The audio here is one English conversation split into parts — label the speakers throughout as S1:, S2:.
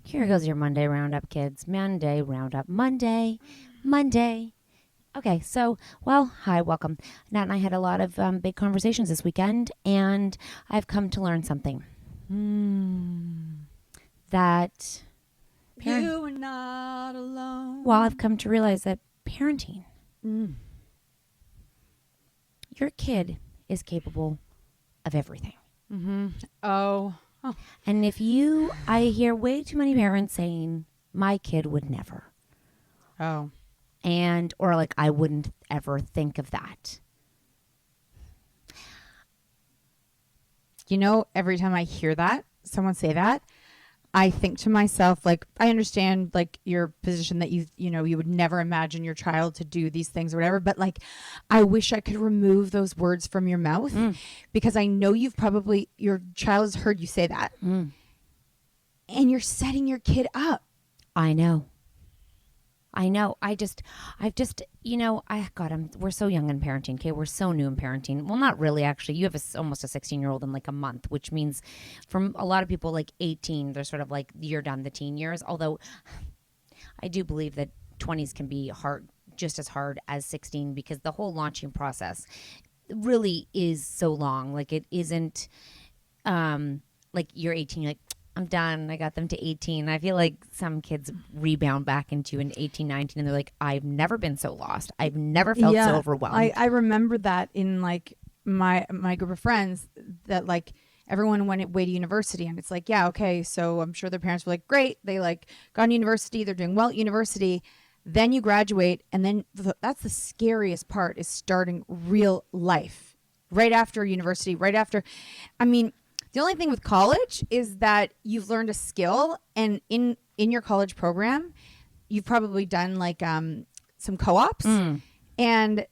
S1: Here goes your Monday roundup, kids. Monday roundup. Monday. Okay, so, well, hi, welcome. Nat and I had a lot of big conversations this weekend, and I've come to learn something. That
S2: You are not alone.
S1: Well, I've come to realize that parenting, your kid is capable of everything.
S2: Oh.
S1: And I hear way too many parents saying, my kid would never.
S2: Oh.
S1: Or like, I wouldn't ever think of that.
S2: You know, every time I hear that, someone say that, I think to myself, like, I understand, like, your position that you would never imagine your child to do these things or whatever, but, like, I wish I could remove those words from your mouth because I know your child has heard you say that. And you're setting your kid up.
S1: I know. We're so young in parenting, okay? We're so new in parenting. Well, not really, actually. You have almost a 16-year-old in like a month, which means from a lot of people, like 18, they're sort of like, you're done the teen years. Although I do believe that 20s can be hard, just as hard as 16, because the whole launching process really is so long. Like, it isn't like you're 18, you're like, I'm done. I got them to 18. I feel like some kids rebound back into an 18, 19, and they're like, I've never been so lost. I've never felt so overwhelmed.
S2: I remember that in like my group of friends that like everyone went away to university, and it's like, yeah, okay. So I'm sure their parents were like, great. They like got into university. They're doing well at university. Then you graduate, and then that's the scariest part, is starting real life right after university, right after. I mean, the only thing with college is that you've learned a skill, and in your college program, you've probably done like some co-ops, and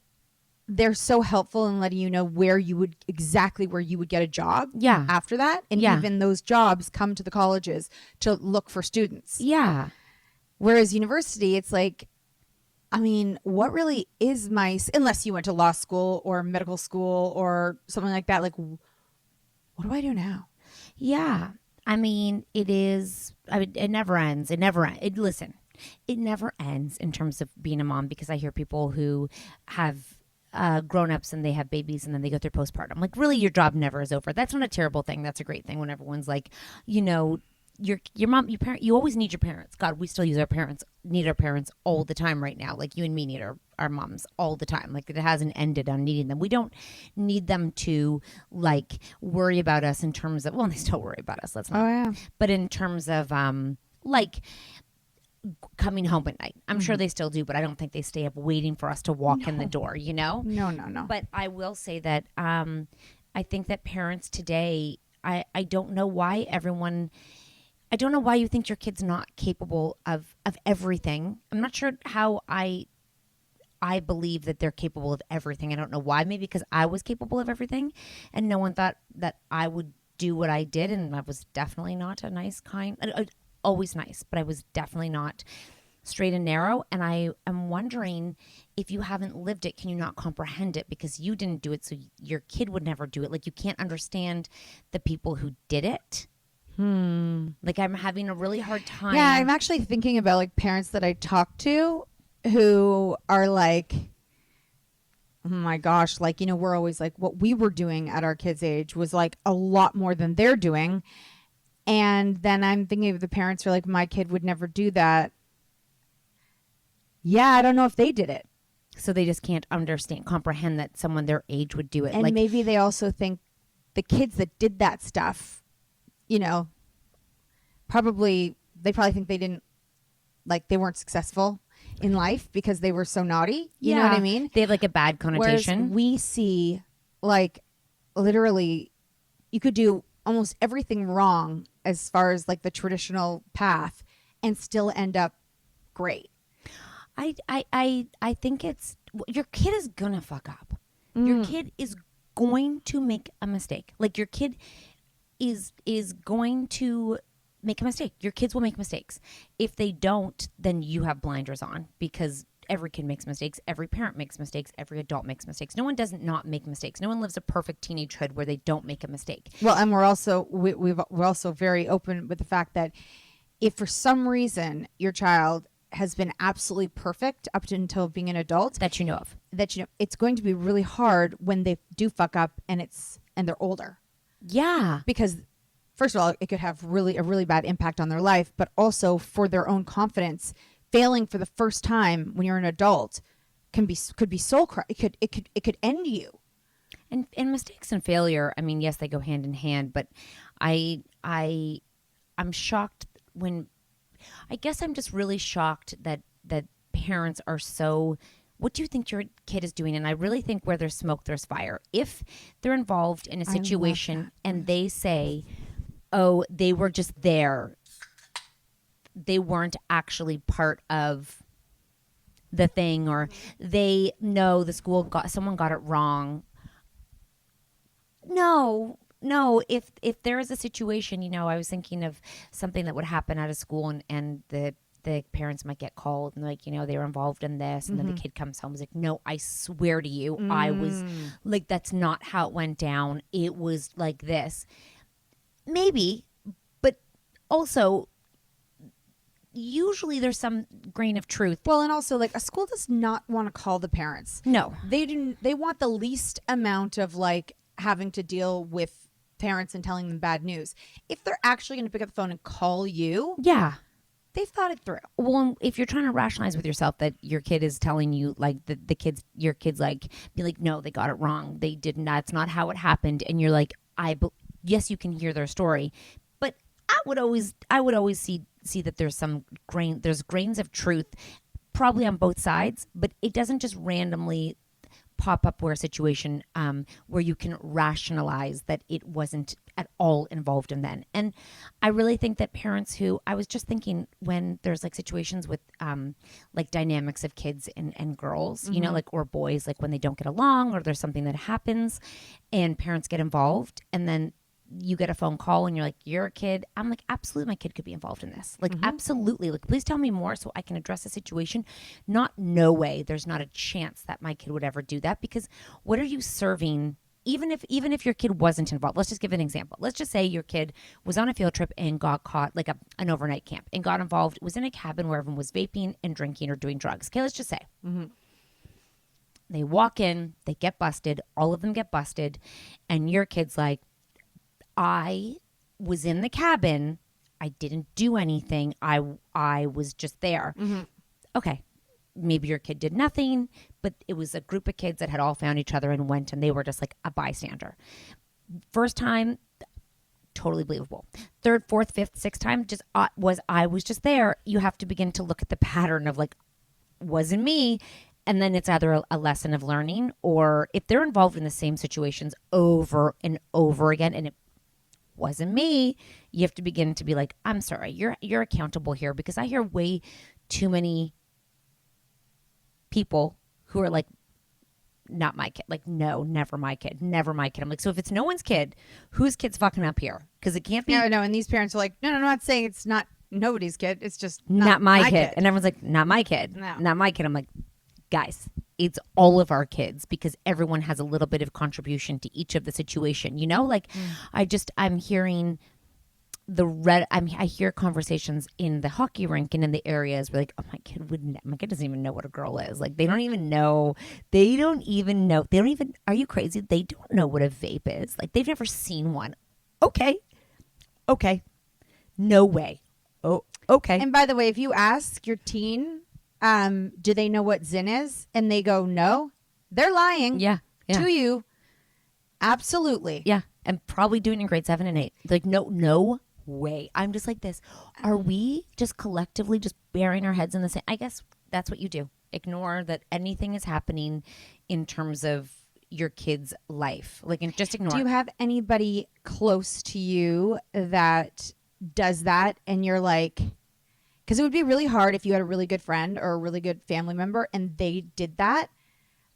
S2: they're so helpful in letting you know where you would get a job after that. And even those jobs come to the colleges to look for students.
S1: Yeah.
S2: Whereas university, it's like, I mean, what really is unless you went to law school or medical school or something like that, like, what do I do now?
S1: Yeah. I mean, it never ends. It never ends in terms of being a mom, because I hear people who have grown-ups and they have babies and then they go through postpartum. Like, really, your job never is over. That's not a terrible thing. That's a great thing when everyone's like, your mom, your parent, you always need your parents. God, we still need our parents all the time right now. Like, you and me need our moms all the time. Like, it hasn't ended on needing them. We don't need them to like worry about us in terms of, well, they still worry about us. Let's not.
S2: Oh, yeah.
S1: But in terms of like coming home at night, I'm sure they still do, but I don't think they stay up waiting for us to walk in the door,
S2: No.
S1: But I will say that I think that parents today, I don't know why you think your kid's not capable of everything. I'm not sure how I believe that they're capable of everything. I don't know why. Maybe because I was capable of everything and no one thought that I would do what I did. And I was definitely not a nice, kind, always nice, but I was definitely not straight and narrow. And I am wondering, if you haven't lived it, can you not comprehend it because you didn't do it? So your kid would never do it. Like, you can't understand the people who did it. Like, I'm having a really hard time.
S2: Yeah, I'm actually thinking about like parents that I talk to who are like, oh my gosh, like, we're always like, what we were doing at our kids' age was like a lot more than they're doing. And then I'm thinking of the parents who are like, my kid would never do that. Yeah, I don't know if they did it.
S1: So they just can't comprehend that someone their age would do it.
S2: And maybe they also think the kids that did that stuff, they probably think they weren't successful in life because they were so naughty. You know what I mean?
S1: They have like a bad connotation.
S2: Whereas we see like literally you could do almost everything wrong as far as like the traditional path and still end up great.
S1: I think your kid is gonna fuck up. Your kid is going to make a mistake. Like, your kid is going to make a mistake. Your kids will make mistakes. If they don't, then you have blinders on, because every kid makes mistakes. Every parent makes mistakes. Every adult makes mistakes. No one doesn't not make mistakes. No one lives a perfect teenagehood where they don't make a mistake.
S2: Well, and we're also very open with the fact that if for some reason your child has been absolutely perfect up until being an adult,
S1: That you know of.
S2: that it's going to be really hard when they do fuck up and they're older.
S1: Yeah.
S2: Because first of all, it could have a really bad impact on their life, but also for their own confidence. Failing for the first time when you're an adult could be soul crushing. It could end you.
S1: And mistakes and failure, I mean, yes, they go hand in hand, but I'm shocked when, I guess I'm just really shocked that parents are so, what do you think your kid is doing? And I really think where there's smoke, there's fire. If they're involved in a situation and they say, oh, they were just there, they weren't actually part of the thing, or they know the school someone got it wrong. No, if there is a situation, I was thinking of something that would happen at a school, and the parents might get called and like, they were involved in this, and then the kid comes home and is like, no, I swear to you, I was like, that's not how it went down. It was like this. Maybe, but also usually there's some grain of truth.
S2: Well, and also like a school does not want to call the parents.
S1: No.
S2: They want the least amount of like having to deal with parents and telling them bad news. If they're actually going to pick up the phone and call you,
S1: Yeah.
S2: they've thought it through.
S1: Well, if you're trying to rationalize with yourself that your kid is telling you, like, your kid's like, be like, no, they got it wrong. They didn't. That's not how it happened. And you're like, yes, you can hear their story, but I would always see that there's grains of truth, probably on both sides, but it doesn't just randomly pop up where a situation where you can rationalize that it wasn't at all involved in then. And I really think that parents who, I was just thinking when there's like situations with like dynamics of kids and girls, like, or boys, like when they don't get along or there's something that happens and parents get involved, and then you get a phone call and you're like, you're a kid. I'm like, absolutely, my kid could be involved in this. Like, absolutely. Like, please tell me more so I can address the situation. No way. There's not a chance that my kid would ever do that, because what are you serving? Even if your kid wasn't involved, let's just give an example. Let's just say your kid was on a field trip and got caught, like an overnight camp, and got involved, was in a cabin where everyone was vaping and drinking or doing drugs. Okay, let's just say. They walk in, they get busted, all of them get busted, and your kid's like, I was in the cabin. I didn't do anything. I was just there. Okay. Maybe your kid did nothing, but it was a group of kids that had all found each other and went, and they were just like a bystander. First time, totally believable. Third, fourth, fifth, sixth time, I was just there. You have to begin to look at the pattern of like, wasn't me. And then it's either a lesson of learning, or if they're involved in the same situations over and over again, and it wasn't me, you have to begin to be like, I'm sorry, you're accountable here, because I hear way too many people who are like, not my kid. Like, no, never my kid. Never my kid. I'm like, so if it's no one's kid, whose kid's fucking up here? Because it can't be.
S2: No. And these parents are like, no, I'm not saying it's not nobody's kid. It's just
S1: not my kid. And everyone's like, not my kid.
S2: No.
S1: Not my kid. I'm like, guys, it's all of our kids, because everyone has a little bit of contribution to each of the situation. Like I'm hearing I hear conversations in the hockey rink and in the areas where like, oh, my kid doesn't even know what a girl is. Like, they don't even know. Are you crazy? They don't know what a vape is. Like, they've never seen one. Okay. No way. Oh, okay.
S2: And by the way, if you ask your teen, do they know what Zin is? And they go, no, they're lying.
S1: Yeah.
S2: To you. Absolutely.
S1: Yeah. And probably doing it in grade 7 and 8. Like, no way. I'm just like this. Are we just collectively just burying our heads in the sand? I guess that's what you do. Ignore that anything is happening in terms of your kid's life. Like, and just ignore.
S2: Do you have anybody close to you that does that? And you're like, because it would be really hard if you had a really good friend or a really good family member and they did that.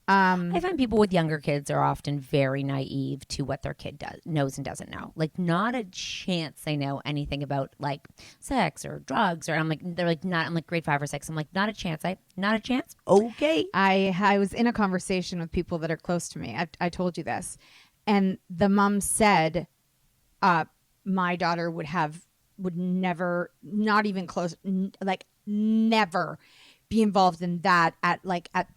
S1: I find people with younger kids are often very naive to what their kid knows and doesn't know. Like, not a chance they know anything about like sex or drugs, or I'm like, grade 5 or 6. I'm like, not a chance. Not a chance. Okay.
S2: I was in a conversation with people that are close to me. I told you this, and the mom said, my daughter would have would never, not even close, like never be involved in that at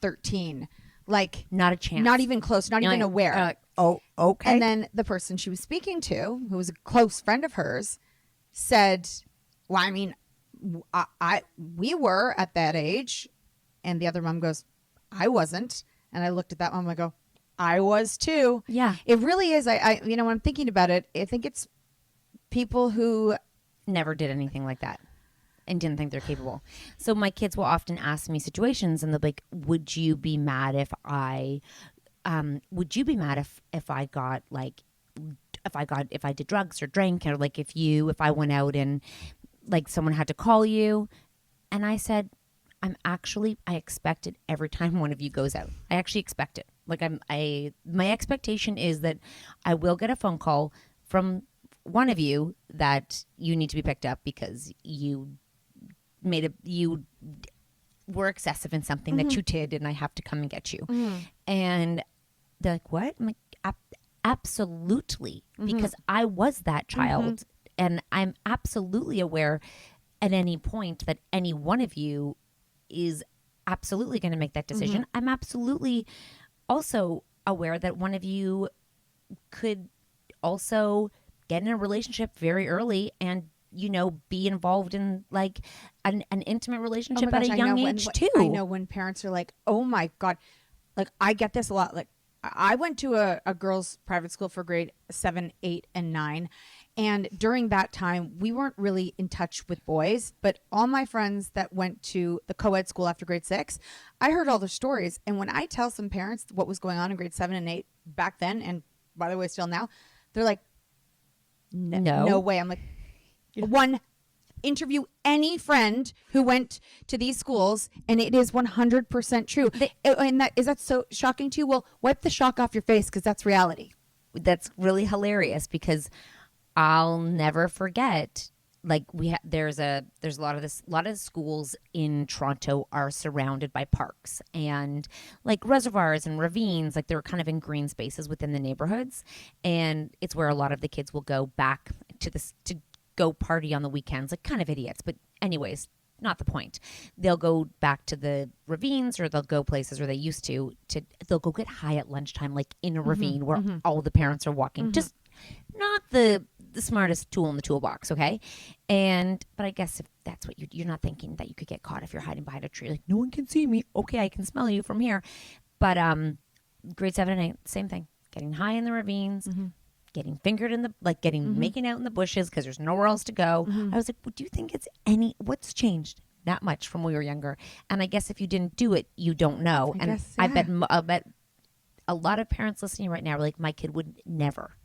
S2: 13. Like
S1: Not a chance.
S2: not even close, not even aware.
S1: Oh, okay.
S2: And then the person she was speaking to, who was a close friend of hers, said, well, I mean, we were at that age. And the other mom goes, I wasn't. And I looked at that mom and I go, I was too.
S1: Yeah.
S2: It really is. I when I'm thinking about it, I think it's people who
S1: never did anything like that and didn't think they're capable. So my kids will often ask me situations and they'll be like, would you be mad if I got like, if I did drugs or drank, or like if I went out and like someone had to call you? And I said, I expect it every time one of you goes out. I actually expect it. Like my expectation is that I will get a phone call from one of you that you need to be picked up because you were excessive in something that you did and I have to come and get you. And they're like, what? I'm like, absolutely. Because I was that child. And I'm absolutely aware at any point that any one of you is absolutely going to make that decision. I'm absolutely also aware that one of you could also get in a relationship very early and, you know, be involved in like an intimate relationship at a young age too.
S2: I know when parents are like, oh my God, like I get this a lot. Like I went to a girls' private school for grade 7, 8, and 9. And during that time, we weren't really in touch with boys, but all my friends that went to the co-ed school after grade 6, I heard all their stories. And when I tell some parents what was going on in grade 7 and 8 back then, and by the way, still now, they're like, no way. I'm like, one, interview any friend who went to these schools, and it is 100% true. And is that so shocking to you? Well, wipe the shock off your face because that's reality.
S1: That's really hilarious because I'll never forget. Like there's a lot of schools in Toronto are surrounded by parks and like reservoirs and ravines. Like they're kind of in green spaces within the neighborhoods, and it's where a lot of the kids will go back to go party on the weekends. Like kind of idiots, but anyways, not the point. They'll go back to the ravines, or they'll go places where they used to they'll go get high at lunchtime, like in a ravine where all the parents are walking. Just not the smartest tool in the toolbox, okay? But I guess if that's what you're not thinking that you could get caught if you're hiding behind a tree. Like, no one can see me. Okay, I can smell you from here. But grade 7 and 8, same thing. Getting high in the ravines, getting fingered in the, like making out in the bushes because there's nowhere else to go. I was like, well, do you think what's changed that much from when we were younger? And I guess if you didn't do it, you don't know. I bet a lot of parents listening right now are like, my kid would never.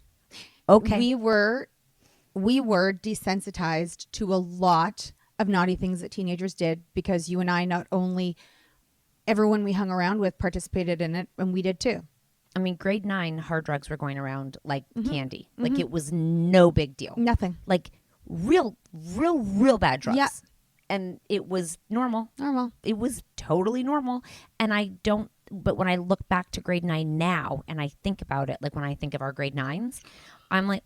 S1: Okay.
S2: We were desensitized to a lot of naughty things that teenagers did because you and I, not only everyone we hung around with participated in it, and we did too.
S1: I mean, grade 9, hard drugs were going around like candy. Like it was no big deal.
S2: Nothing.
S1: Like real bad drugs. Yeah. And it was normal. It was totally normal. And but when I look back to grade 9 now and I think about it, like when I think of our grade 9s, I'm like,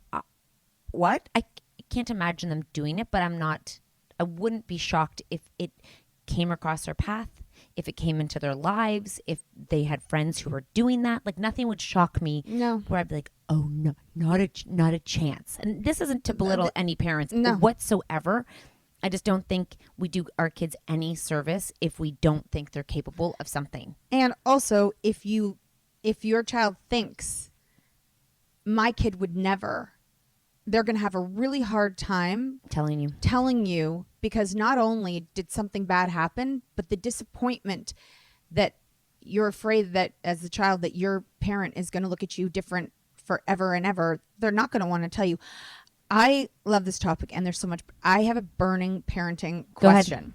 S1: what? I can't imagine them doing it, but I wouldn't be shocked if it came across their path, if it came into their lives, if they had friends who were doing that. Like nothing would shock me.
S2: No.
S1: Where I'd be like, oh no, not a chance. And this isn't to belittle any parents whatsoever. I just don't think we do our kids any service if we don't think they're capable of something. And
S2: also, if your child thinks my kid would never, they're going to have a really hard time
S1: telling
S2: you because not only did something bad happen, but the disappointment that you're afraid that as a child that your parent is going to look at you different forever and ever. They're not going to want to tell you. I love this topic, and there's so much. I have a burning parenting question.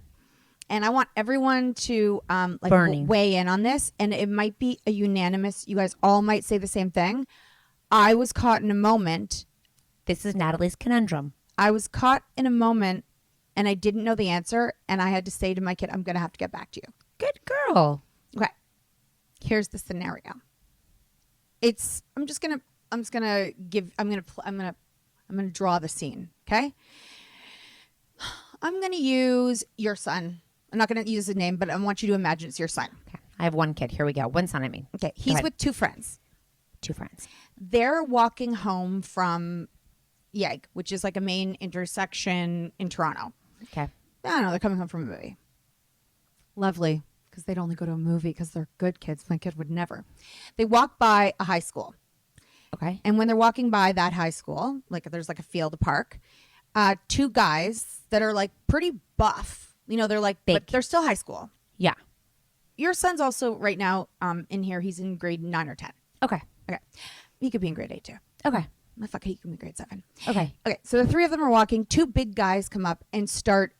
S2: And I want everyone to weigh in on this, and it might be a unanimous. You guys all might say the same thing. I was caught in a moment.
S1: This is Natalie's conundrum.
S2: I was caught in a moment, and I didn't know the answer, and I had to say to my kid, "I'm going to have to get back to you."
S1: Good girl.
S2: Okay. Here's the scenario. I'm going to draw the scene. Okay. I'm going to use your son. I'm not going to use his name, but I want you to imagine it's your son.
S1: Okay. I have one kid. Here we go. One son, I mean.
S2: Okay. He's with two friends.
S1: Two friends.
S2: They're walking home from Yeg, which is like a main intersection in Toronto.
S1: Okay.
S2: I don't know. They're coming home from a movie. Lovely. Because they'd only go to a movie because they're good kids. My kid would never. They walk by a high school.
S1: Okay.
S2: And when they're walking by that high school, like there's like a field, a park, two guys that are like pretty buff. You know, they're like
S1: big.
S2: But they're still high school.
S1: Yeah.
S2: Your son's also right now in here. He's in grade 9 or 10.
S1: Okay.
S2: Okay. He could be in grade 8 too.
S1: Okay.
S2: Fuck, he could be grade 7.
S1: Okay.
S2: Okay. So the three of them are walking. Two big guys come up and start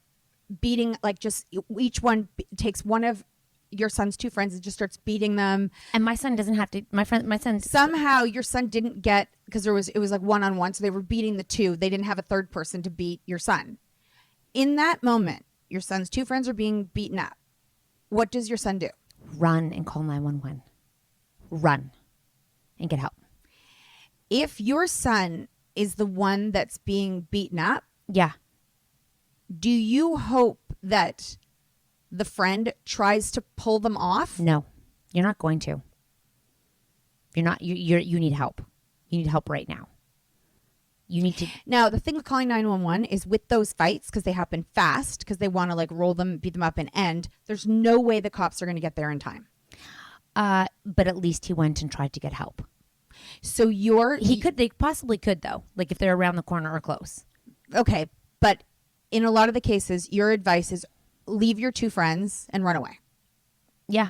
S2: beating, like just each one takes one of your son's two friends and just starts beating them.
S1: And my son doesn't have to. My son.
S2: Somehow your son didn't get, because it was like one-on-one. So they were beating the two. They didn't have a third person to beat your son. In that moment, your son's two friends are being beaten up. What does your son do?
S1: Run and call 911. Run and get help.
S2: If your son is the one that's being beaten up,
S1: Yeah.
S2: do you hope that the friend tries to pull them off?
S1: No, you're not going to. You're not. You need help. You need help right now. You need to.
S2: Now, the thing with calling 911 is with those fights, because they happen fast, because they want to like roll them, beat them up and end, there's no way the cops are going to get there in time.
S1: But at least he went and tried to get help.
S2: So
S1: They possibly could though, like if they're around the corner or close.
S2: Okay, but in a lot of the cases, your advice is leave your two friends and run away.
S1: Yeah.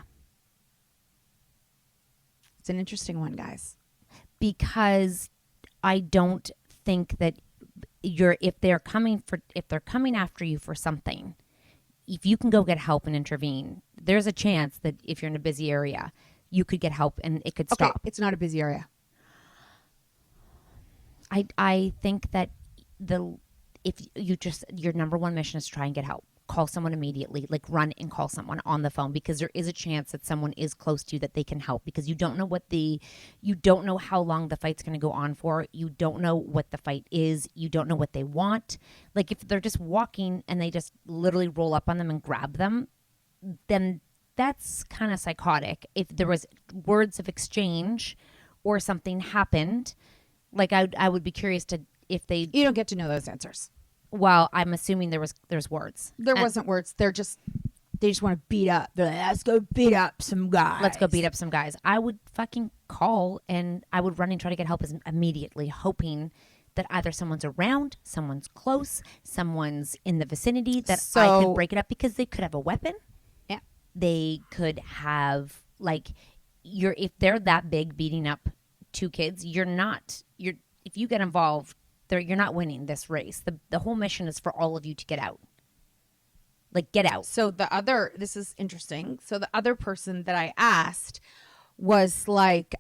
S2: It's an interesting one, guys.
S1: Because I don't think that if they're coming after you for something, if you can go get help and intervene, there's a chance that if you're in a busy area, you could get help and it could stop.
S2: Okay, it's not a busy area.
S1: I think that your number one mission is to try and get help. Call someone immediately, like run and call someone on the phone, because there is a chance that someone is close to you that they can help, because you don't know how long the fight's going to go on for. You don't know what the fight is. You don't know what they want. Like if they're just walking and they just literally roll up on them and grab them, then that's kind of psychotic. If there was words of exchange or something happened, like I would be curious to if they.
S2: You don't get to know those answers.
S1: Well, I'm assuming there's words.
S2: There wasn't words. They just want to beat up. They're like, let's go beat up some guys.
S1: Let's go beat up some guys. I would fucking call and I would run and try to get help immediately, hoping that either someone's around, someone's close, someone's in the vicinity that I could break it up, because they could have a weapon.
S2: Yeah.
S1: They could have if they're that big beating up two kids, if you get involved, you're not winning this race. The whole mission is for all of you to get out. Like, get out.
S2: So this is interesting. So the other person that I asked was like,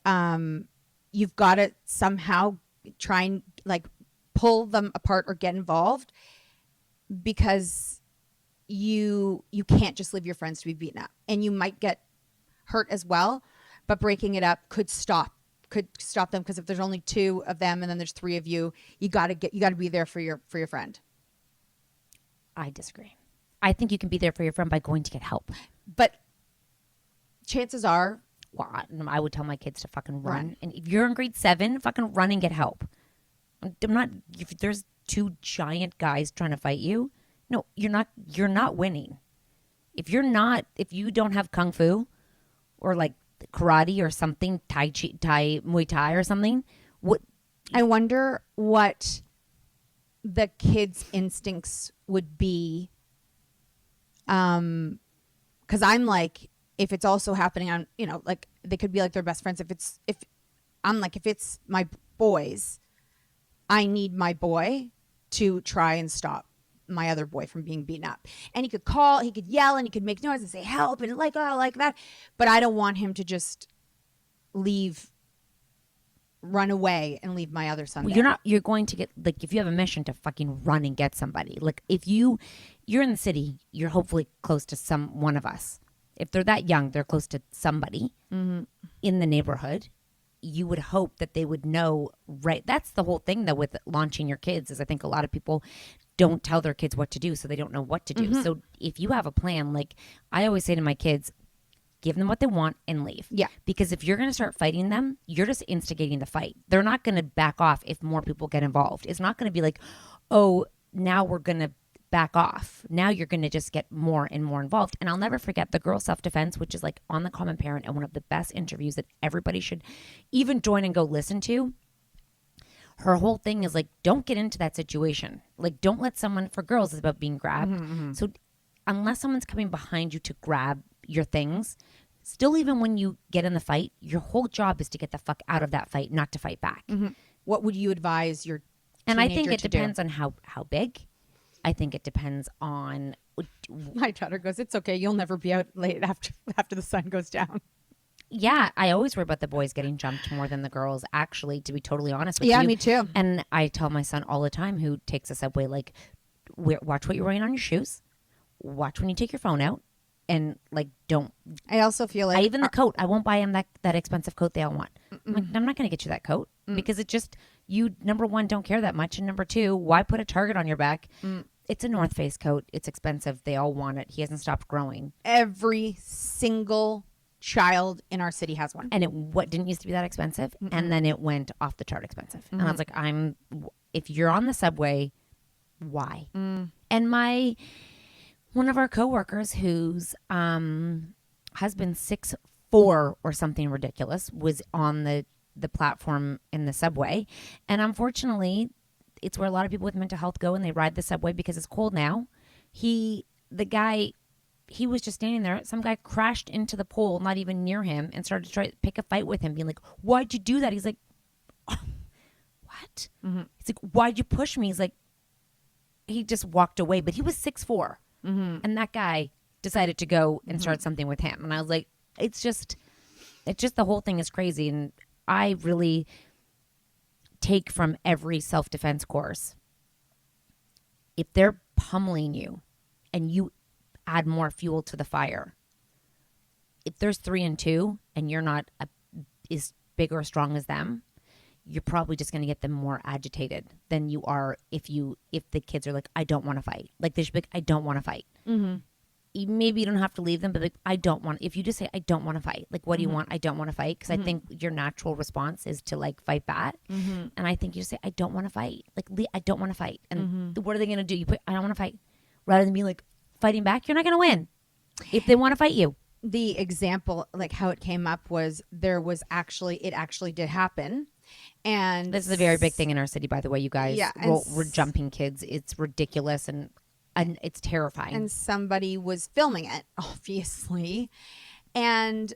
S2: you've got to somehow try and like pull them apart or get involved, because you can't just leave your friends to be beaten up, and you might get hurt as well, but breaking it up could stop them, because if there's only two of them and then there's three of you, you got to be there for your friend.
S1: I disagree. I think you can be there for your friend by going to get help.
S2: But chances are,
S1: well, I would tell my kids to fucking run. And if you're in grade 7, fucking run and get help. If there's two giant guys trying to fight you, no, you're not winning. If you don't have kung fu or like karate or something, Muay Thai or something, what?
S2: I wonder what the kids' instincts would be. Because I'm like, if it's also happening on, like they could be like their best friends. If it's my boys, I need my boy to try and stop my other boy from being beaten up. And he could yell, and he could make noise and say help and like that. But I don't want him to just run away and leave my other son there.
S1: You're going to get, like, if you have a mission to fucking run and get somebody, like if you're in the city, you're hopefully close to one of us. If they're that young, they're close to somebody in the neighborhood. You would hope that they would know, right? That's the whole thing though with launching your kids, is I think a lot of people don't tell their kids what to do, so they don't know what to do. So if you have a plan, like I always say to my kids, give them what they want and leave.
S2: Yeah.
S1: Because if you're going to start fighting them, you're just instigating the fight. They're not going to back off if more people get involved. It's not going to be like, oh, now we're going to back off. Now you're going to just get more and more involved. And I'll never forget the girl self-defense, which is like on the Common Parent and one of the best interviews that everybody should even join and go listen to. Her whole thing is like, don't get into that situation. Like, don't let someone, for girls, it's about being grabbed. So unless someone's coming behind you to grab your things, still, even when you get in the fight, your whole job is to get the fuck out of that fight, not to fight back.
S2: What would you advise your
S1: And I think
S2: teenager
S1: it
S2: to
S1: depends
S2: do?
S1: on how big. I think it depends on.
S2: My daughter goes, it's okay. You'll never be out late after the sun goes down.
S1: Yeah, I always worry about the boys getting jumped more than the girls, actually, to be totally honest with you.
S2: Yeah, me too.
S1: And I tell my son all the time, who takes a subway, like, watch what you're wearing on your shoes. Watch when you take your phone out. And, like, don't.
S2: I also feel like
S1: Even the coat. I won't buy him that expensive coat they all want. I'm like, I'm not going to get you that coat. Because it just, you, number one, don't care that much. And number two, why put a target on your back? It's a North Face coat. It's expensive. They all want it. He hasn't stopped growing.
S2: every single child in our city has one.
S1: And it didn't used to be that expensive. And then it went off the chart expensive. And I was like, if you're on the subway, why? And one of our coworkers whose husband's 6'4" or something ridiculous was on the platform in the subway. And unfortunately, it's where a lot of people with mental health go, and they ride the subway because it's cold now. The guy, he was just standing there. Some guy crashed into the pole, not even near him, and started to try to pick a fight with him, being like, why'd you do that? He's like, oh, what? He's like, why'd you push me? He's like, he just walked away, but he was 6'4". And that guy decided to go and start something with him. And I was like, it's just the whole thing is crazy. And I really take from every self-defense course, if they're pummeling you and you add more fuel to the fire, if there's 3 and 2 and you're not as big or strong as them, you're probably just going to get them more agitated than you are if the kids are like, I don't want to fight. Like, they should be like, I don't want to fight. Maybe you don't have to leave them, but like, I don't want. If you just say, I don't want to fight, like, what do you want? I don't want to fight, because I think your natural response is to like fight back. And I think you just say, I don't want to fight. Like, I don't want to fight. And what are they going to do? You put, I don't want to fight, rather than being like fighting back. You're not going to win if they want to fight you.
S2: The example, like how it came up, was it actually did happen. And
S1: This is a very big thing in our city, by the way, you guys.
S2: Yeah,
S1: We're jumping kids. It's ridiculous and it's terrifying.
S2: And somebody was filming it, obviously. And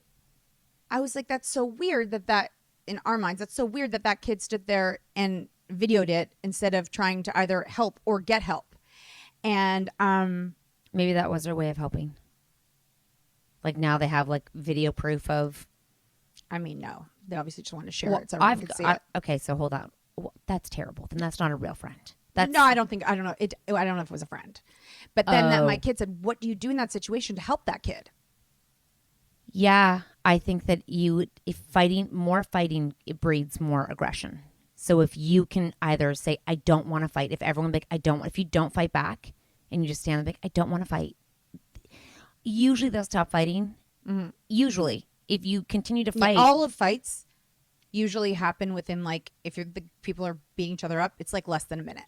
S2: I was like, that's so weird that in our minds, that's so weird that kid stood there and videoed it instead of trying to either help or get help. And
S1: maybe that was their way of helping. Like, now they have like video proof of.
S2: I mean, no, they obviously just want to share
S1: Well,
S2: it so everyone can see it.
S1: Okay, so hold on. Well, that's terrible. Then that's not a real friend.
S2: No, I don't know. I don't know if it was a friend. But then my
S1: Oh.
S2: kid said, what do you do in that situation to help that kid?
S1: Yeah, I think that if more fighting, it breeds more aggression. So if you can either say, I don't want to fight, if everyone like, if you don't fight back and you just stand there like, I don't want to fight, usually they'll stop fighting. Usually, if you continue to fight.
S2: Yeah, all of fights usually happen within, like, if the people are beating each other up, it's like less than a minute.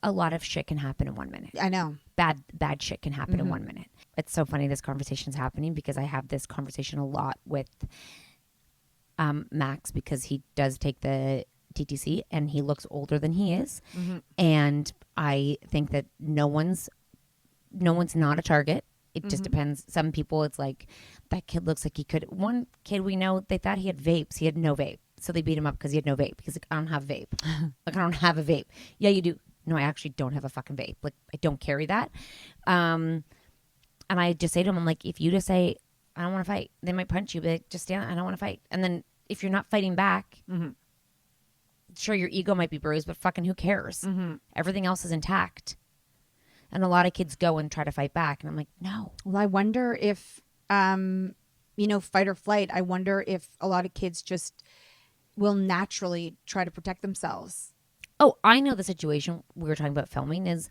S1: A lot of shit can happen in 1 minute.
S2: I know.
S1: Bad shit can happen in 1 minute. It's so funny this conversation's happening because I have this conversation a lot with Max, because he does take the TTC and he looks older than he is. And I think that no one's not a target. It just depends. Some people, it's like, that kid looks like he could. One kid we know, they thought he had vapes. He had no vape. So they beat him up because he had no vape. Because like, I don't have vape. Like, I don't have a vape. Yeah, you do. No, I actually don't have a fucking vape. Like, I don't carry that. And I just say to him, I'm like, if you just say, I don't want to fight, they might punch you, but like, just stand, I don't want to fight. And then if you're not fighting back, sure, your ego might be bruised, but fucking who cares? Everything else is intact. And a lot of kids go and try to fight back. And I'm like, no.
S2: Well, I wonder if, fight or flight, I wonder if a lot of kids just will naturally try to protect themselves.
S1: Oh, I know the situation we were talking about filming is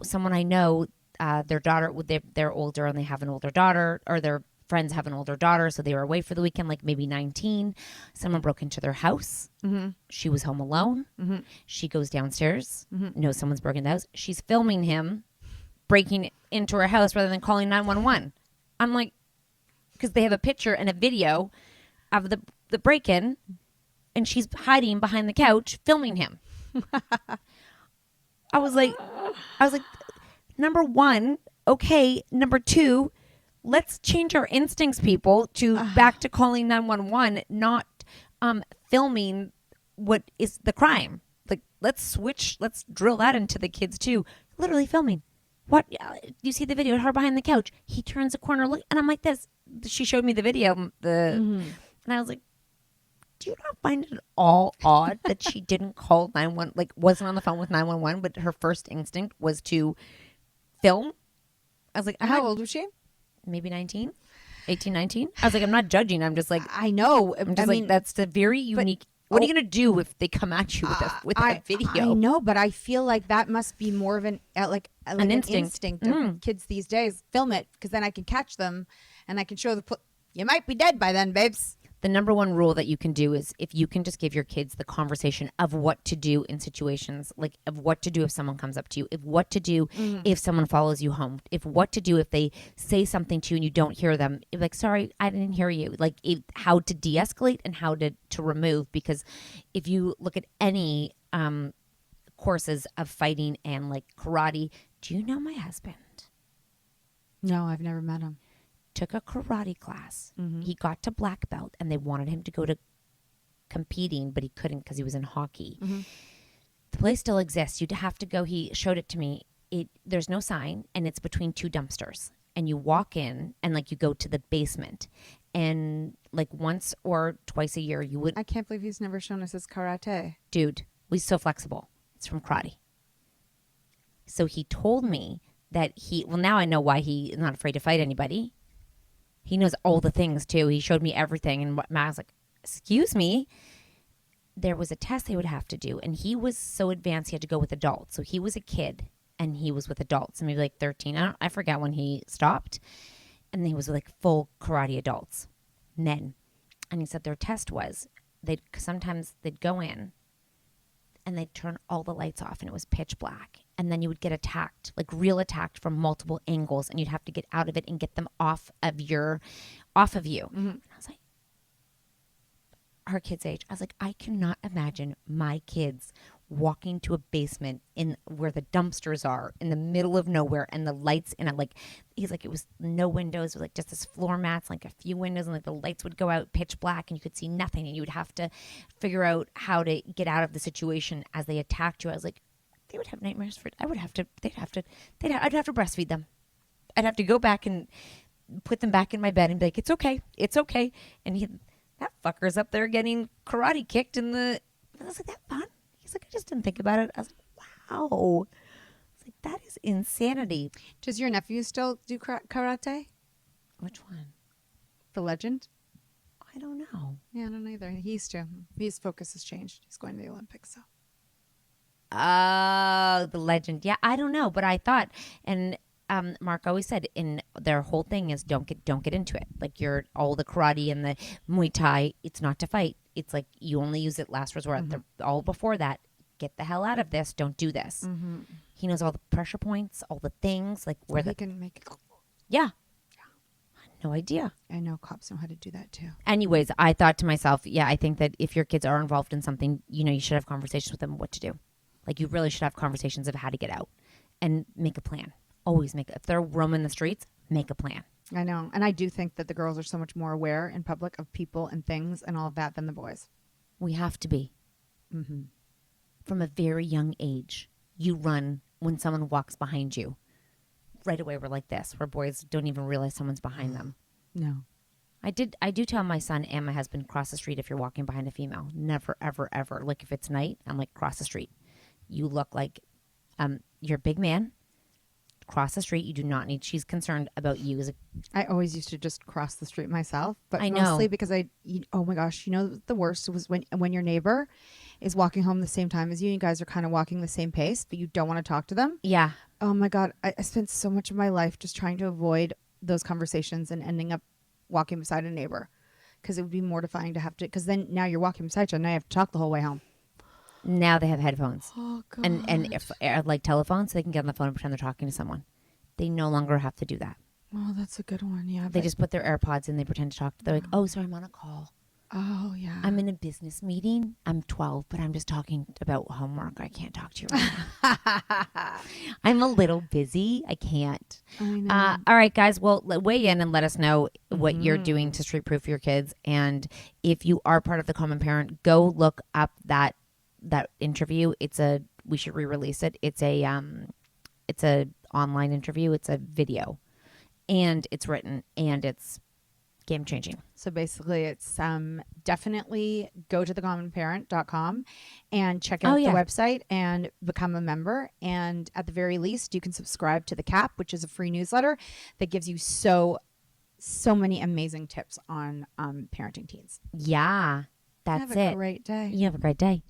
S1: someone I know, their daughter, they're older and they have an older daughter, or their friends have an older daughter. So they were away for the weekend, like maybe 19. Someone broke into their house.
S2: Mm-hmm.
S1: She was home alone.
S2: Mm-hmm.
S1: She goes downstairs,
S2: Mm-hmm.
S1: knows someone's broken the house. She's filming him breaking into her house rather than calling 911. I'm like, because they have a picture and a video of the break-in, and she's hiding behind the couch filming him. I was like, number one, okay. Number two, let's change our instincts, people, to back to calling 911, not filming what is the crime. Like, let's switch. Let's drill that into the kids too. Literally filming. What you see the video of her behind the couch? He turns a corner, look, and I'm like this. She showed me the video, and I was like, do you not find it all odd that she didn't call 911, like wasn't on the phone with 911, but her first instinct was to film? I was like,
S2: How old was she?
S1: maybe 19, 18, 19. I was like, I'm not judging. I'm just like,
S2: I know.
S1: I'm just like, that's a very unique. What are you going to do if they come at you with a video?
S2: I know, but I feel like that must be more of an an instinct of kids these days. Film it, because then I can catch them and I can show you might be dead by then, babes.
S1: The number one rule that you can do is if you can just give your kids the conversation of what to do in situations, like of what to do if someone comes up to you, if what to do if someone follows you home, if what to do if they say something to you and you don't hear them, like, sorry, I didn't hear you, like how to de-escalate and how to remove. Because if you look at any courses of fighting and like karate, do you know my husband?
S2: No, I've never met him.
S1: Took a karate class. He got to black belt and they wanted him to go to competing, but he couldn't because he was in hockey. The place still exists. You'd have to go. He showed it to me. There's no sign, and it's between two dumpsters. And you walk in and like you go to the basement, and like once or twice a year you would.
S2: I can't believe he's never shown us his karate.
S1: Dude, he's so flexible. It's from karate. So he told me that now I know why he is not afraid to fight anybody. He knows all the things too. He showed me everything, and I was like, excuse me. There was a test they would have to do, and he was so advanced he had to go with adults. So he was a kid and he was with adults, maybe like 13. I forget when he stopped. And he was with like full karate adults, men. And he said their test was sometimes they'd go in and they'd turn all the lights off and it was pitch black. And then you would get attacked, like real attacked from multiple angles, and you'd have to get out of it and get them off of you. And I was like, her kid's age. I was like, I cannot imagine my kids walking to a basement in where the dumpsters are in the middle of nowhere and the lights in it. Like, he's like, it was no windows, it was like just this floor mats, like a few windows, and like the lights would go out pitch black and you could see nothing, and you would have to figure out how to get out of the situation as they attacked you. I was like, they would have nightmares I'd have to breastfeed them. I'd have to go back and put them back in my bed and be like, it's okay. And that fucker's up there getting karate kicked I was like, that fun? He's like, I just didn't think about it. I was like, wow. It's like, that is insanity.
S2: Does your nephew still do karate?
S1: Which one?
S2: The legend?
S1: I don't know.
S2: Yeah, I don't know either. He used to. His focus has changed. He's going to the Olympics, so.
S1: Oh, the legend. Yeah, I don't know, but I thought, and Mark always said in their whole thing is don't get into it. Like all the karate and the Muay Thai, it's not to fight. It's like you only use it last resort. All before that, get the hell out of this. Don't do this. He knows all the pressure points, all the things, like where
S2: he can make it.
S1: Yeah. No idea.
S2: I know cops know how to do that too.
S1: Anyways, I thought to myself, yeah, I think that if your kids are involved in something, you should have conversations with them what to do. Like, you really should have conversations of how to get out and make a plan. Always if they're roaming the streets, make a plan.
S2: I know. And I do think that the girls are so much more aware in public of people and things and all of that than the boys.
S1: We have to be. From a very young age, you run when someone walks behind you. Right away, we're like this, where boys don't even realize someone's behind them.
S2: No.
S1: I do tell my son and my husband, cross the street if you're walking behind a female. Never, ever, ever. Like, if it's night, I'm like, cross the street. You look like you're a big man. cross the street. You do not need. She's concerned about you as a.
S2: I always used to just cross the street myself, but
S1: I know.
S2: mostly because oh my gosh, the worst was when your neighbor is walking home the same time as you. You guys are kind of walking the same pace, but you don't want to talk to them.
S1: Yeah.
S2: Oh my God, I spent so much of my life just trying to avoid those conversations and ending up walking beside a neighbor because it would be mortifying to have to. Because then now you're walking beside you, and now you have to talk the whole way home.
S1: Now they have headphones.
S2: Oh God.
S1: And if, like telephones, so they can get on the phone and pretend they're talking to someone. They no longer have to do that.
S2: Oh, that's a good one. Yeah.
S1: They just put their AirPods in. They pretend to talk. They're like, "Oh, sorry, I'm on a call.
S2: Oh yeah.
S1: I'm in a business meeting. I'm 12, but I'm just talking about homework. I can't talk to you right now. I'm a little busy. I can't."
S2: I know.
S1: All right, guys. Well, weigh in and let us know what you're doing to street proof your kids. And if you are part of the Common Parent, go look up that interview. We should re-release it. It's a online interview. It's a video, and it's written, and it's game changing.
S2: So basically it's definitely go to thecommonparent.com and check out the website and become a member. And at the very least, you can subscribe to the CAP, which is a free newsletter that gives you so many amazing tips on parenting teens.
S1: Yeah, that's it.
S2: Have a great day.
S1: You have a great day.